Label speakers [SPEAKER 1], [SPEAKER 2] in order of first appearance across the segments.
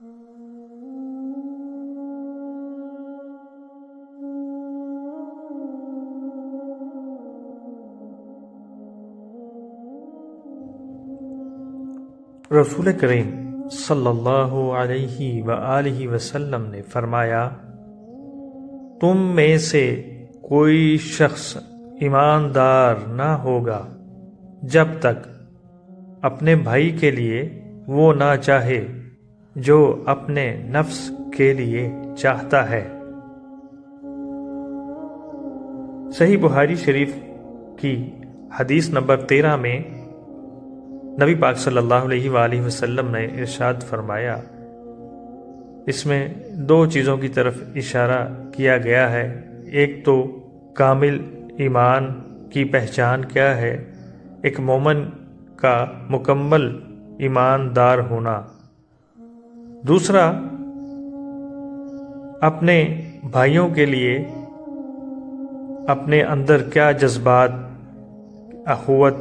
[SPEAKER 1] رسول کریم صلی اللہ علیہ وآلہ وسلم نے فرمایا، تم میں سے کوئی شخص ایماندار نہ ہوگا جب تک اپنے بھائی کے لیے وہ نہ چاہے جو اپنے نفس کے لیے چاہتا ہے۔ صحیح بخاری شریف کی حدیث نمبر 13 میں نبی پاک صلی اللہ علیہ وآلہ وسلم نے ارشاد فرمایا، اس میں دو چیزوں کی طرف اشارہ کیا گیا ہے۔ ایک تو کامل ایمان کی پہچان کیا ہے، ایک مومن کا مکمل ایماندار ہونا۔ دوسرا، اپنے بھائیوں کے لیے اپنے اندر کیا جذبات، اخوت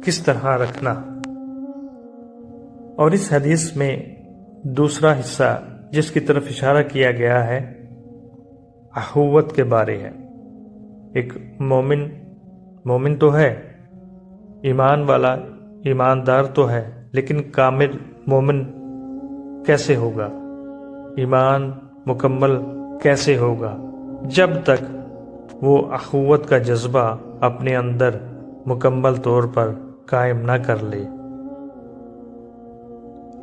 [SPEAKER 1] کس طرح رکھنا۔ اور اس حدیث میں دوسرا حصہ جس کی طرف اشارہ کیا گیا ہے، اخوت کے بارے ہے۔ ایک مومن تو ہے، ایمان والا، ایماندار تو ہے، لیکن کامل مومن کیسے ہوگا، ایمان مکمل کیسے ہوگا، جب تک وہ اخوت کا جذبہ اپنے اندر مکمل طور پر قائم نہ کر لے۔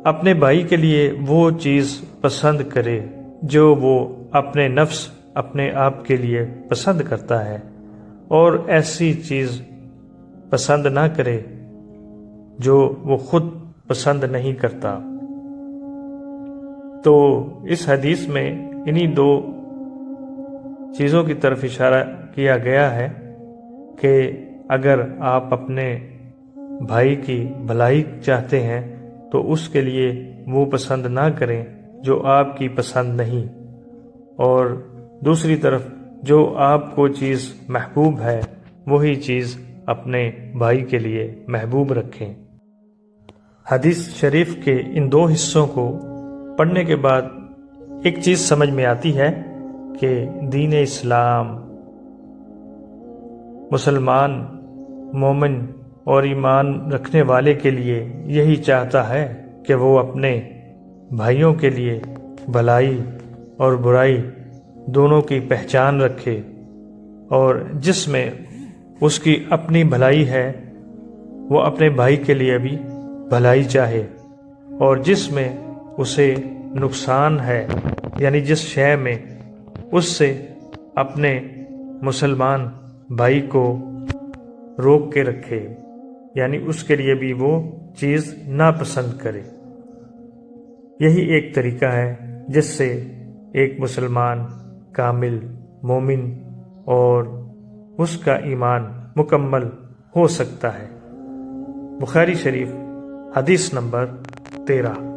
[SPEAKER 1] اپنے بھائی کے لیے وہ چیز پسند کرے جو وہ اپنے نفس، اپنے آپ کے لیے پسند کرتا ہے، اور ایسی چیز پسند نہ کرے جو وہ خود پسند نہیں کرتا۔ تو اس حدیث میں انہی دو چیزوں کی طرف اشارہ کیا گیا ہے کہ اگر آپ اپنے بھائی کی بھلائی چاہتے ہیں تو اس کے لیے وہ پسند نہ کریں جو آپ کی پسند نہیں، اور دوسری طرف جو آپ کو چیز محبوب ہے وہی چیز اپنے بھائی کے لیے محبوب رکھیں۔ حدیث شریف کے ان دو حصوں کو پڑھنے کے بعد ایک چیز سمجھ میں آتی ہے کہ دین اسلام مسلمان، مومن اور ایمان رکھنے والے کے لیے یہی چاہتا ہے کہ وہ اپنے بھائیوں کے لیے بھلائی اور برائی دونوں کی پہچان رکھے، اور جس میں اس کی اپنی بھلائی ہے وہ اپنے بھائی کے لیے بھی بھلائی چاہے، اور جس میں اسے نقصان ہے، یعنی جس شے میں اس سے اپنے مسلمان بھائی کو روک کے رکھے، یعنی اس کے لیے بھی وہ چیز ناپسند کرے۔ یہی ایک طریقہ ہے جس سے ایک مسلمان کامل مومن اور اس کا ایمان مکمل ہو سکتا ہے۔ بخاری شریف حدیث نمبر 13۔